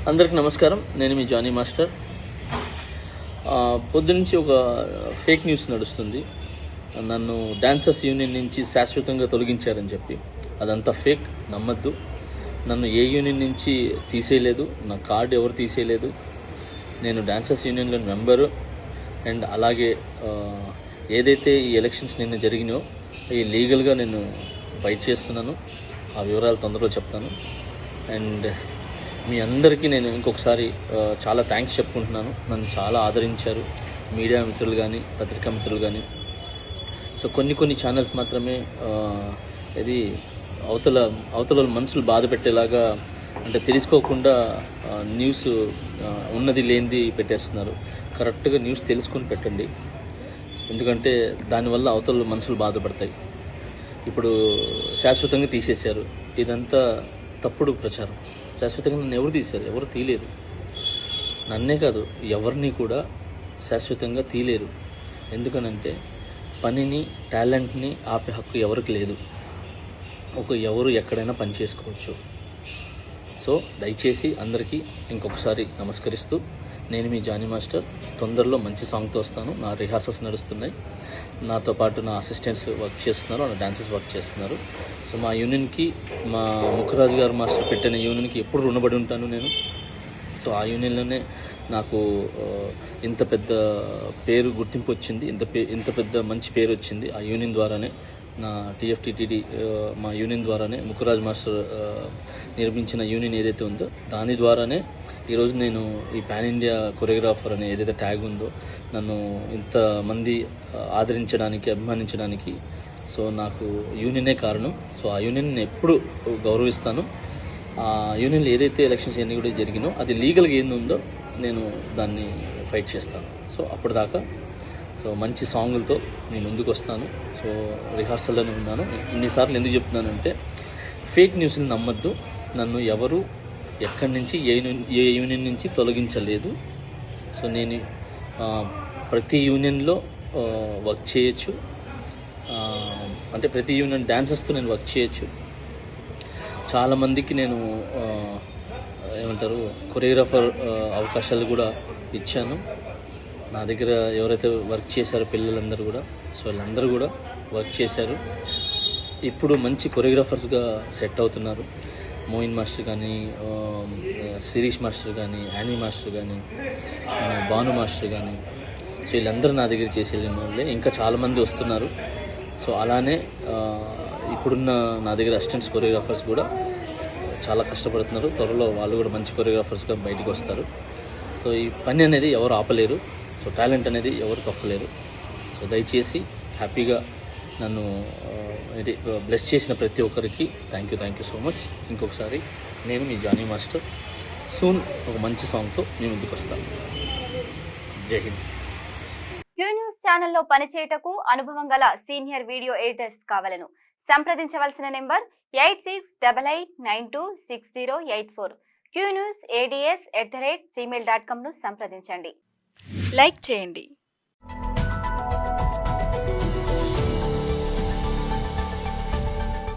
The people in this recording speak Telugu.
అందరికి నమస్కారం. నేను మీ జానీ మాస్టర్. పొద్దునుంచి ఒక ఫేక్ న్యూస్ నడుస్తుంది. నన్ను డాన్సర్స్ యూనియన్ నుంచి శాశ్వతంగా తొలగించారని చెప్పి. అదంతా ఫేక్, నమ్మద్దు. నన్ను ఏ యూనియన్ నుంచి తీసేయలేదు, నా కార్డు ఎవరు తీసేయలేదు. నేను డాన్సర్స్ యూనియన్లో మెంబరు. అండ్ అలాగే ఏదైతే ఈ ఎలక్షన్స్ నిన్న జరిగినాయో ఈ లీగల్గా నేను ఫైట్ చేస్తున్నాను. ఆ వివరాలు తొందరలో చెప్తాను. అండ్ మీ అందరికీ నేను ఇంకొకసారి చాలా థ్యాంక్స్ చెప్పుకుంటున్నాను. నన్ను చాలా ఆదరించారు మీడియా మిత్రులు కానీ, పత్రికా మిత్రులు కానీ. సో కొన్ని ఛానల్స్ మాత్రమే ఇది అవతల మనసులు బాధ పెట్టేలాగా, అంటే తెలుసుకోకుండా న్యూస్ ఉన్నది లేనిది పెట్టేస్తున్నారు. కరెక్ట్గా న్యూస్ తెలుసుకొని పెట్టండి, ఎందుకంటే దానివల్ల అవతల మనసులు బాధపడతాయి. ఇప్పుడు శాశ్వతంగా తీసేశారు, ఇదంతా తప్పుడు ప్రచారం. శాశ్వతంగా నన్ను ఎవరు తీశారు? ఎవరు తీయలేరు. నన్నే కాదు, ఎవరిని కూడా శాశ్వతంగా తీయలేరు. ఎందుకనంటే పనిని, టాలెంట్ని ఆపే హక్కు ఎవరికి లేదు. ఎవరు ఎక్కడైనా పని చేసుకోవచ్చు. సో దయచేసి అందరికీ ఇంకొకసారి నమస్కరిస్తూ, నేను మీ జానీ మాస్టర్. తొందరలో మంచి సాంగ్తో వస్తాను. నా రిహార్సల్స్ నడుస్తున్నాయి. నాతో పాటు నా అసిస్టెంట్స్ వర్క్ చేస్తున్నారు, నా డాన్సర్స్ వర్క్ చేస్తున్నారు. సో మా యూనియన్కి, మా ముఖరాజు గారు మాస్టర్ పెట్టిన యూనియన్కి ఎప్పుడు రుణపడి ఉంటాను నేను. సో ఆ యూనియన్లోనే నాకు ఇంత పెద్ద పేరు, గుర్తింపు వచ్చింది. ఇంత పెద్ద మంచి పేరు వచ్చింది ఆ యూనియన్ ద్వారానే. నా టీఎఫ్టీటీడీ మా యూనియన్ ద్వారానే, ముఖరాజ్ మాస్టర్ నిర్మించిన యూనియన్ ఏదైతే ఉందో దాని ద్వారానే ఈరోజు నేను ఈ పాన్ ఇండియా కొరియోగ్రాఫర్ అనే ఏదైతే ట్యాగ్ ఉందో నన్ను ఇంతమంది ఆదరించడానికి, అభిమానించడానికి సో నాకు యూనియనే కారణం. సో ఆ యూనియన్ నేను ఎప్పుడు గౌరవిస్తాను. ఆ యూనియన్లో ఏదైతే ఎలక్షన్స్ అన్నీ కూడా జరిగినో అది లీగల్గా ఏందుందో నేను దాన్ని ఫైట్ చేస్తాను. సో అప్పటిదాకా సో మంచి సాంగులతో నేను ముందుకు వస్తాను. సో రిహార్సల్లోనే ఉన్నాను. ఇన్నిసార్లు ఎందుకు చెప్తున్నానంటే ఫేక్ న్యూస్ని నమ్మద్దు. నన్ను ఎవరు ఎక్కడి నుంచి ఏ యూనియన్ నుంచి తొలగించలేదు. సో నేను ప్రతి యూనియన్లో వర్క్ చేయొచ్చు. అంటే ప్రతి యూనియన్ డాన్సర్స్తో నేను వర్క్ చేయొచ్చు. చాలామందికి నేను కొరియోగ్రాఫర్ అవకాశాలు కూడా ఇచ్చాను. నా దగ్గర ఎవరైతే వర్క్ చేశారో పిల్లలందరూ కూడా, సో వీళ్ళందరూ కూడా వర్క్ చేశారు. ఇప్పుడు మంచి కొరియోగ్రాఫర్స్గా సెట్ అవుతున్నారు. మోయిన్ మాస్టర్ కానీ, శిరీష్ మాస్టర్ కానీ, యానీ మాస్టర్ కానీ, భాను మాస్టర్ కానీ, సో వీళ్ళందరూ నా దగ్గర చేసి వెళ్ళిన వాళ్ళే. ఇంకా చాలామంది వస్తున్నారు. సో అలానే ఇప్పుడున్న నా దగ్గర అసిస్టెంట్స్ కొరియోగ్రాఫర్స్ కూడా చాలా కష్టపడుతున్నారు. త్వరలో వాళ్ళు కూడా మంచి కొరియోగ్రాఫర్స్గా బయటకు వస్తారు. సో ఈ పని అనేది ఎవరు ఆపలేరు. సో టాలెంట్ అనేది ఎవరు తొక్కలేరు. సో దయచేసి హ్యాపీగా నన్ను బ్లెస్ చేసిన ప్రతి ఒక్కరికి థ్యాంక్ యూ సో మచ్. ఇంకొకసారి నేను మీ జానీ మాస్టర్. సూన్ ఒక మంచి సాంగ్తో మీ ముందుకు వస్తాను. జై హింద్. క్యూ న్యూస్ ఛానల్లో పనిచేయటకు అనుభవం గల సీనియర్ వీడియో ఎడిటర్స్ కావాలను సంప్రదించవలసిన నెంబర్ 8688926084. qnewsads@gmail.com ను సంప్రదించండి. లైక్ చేయండి,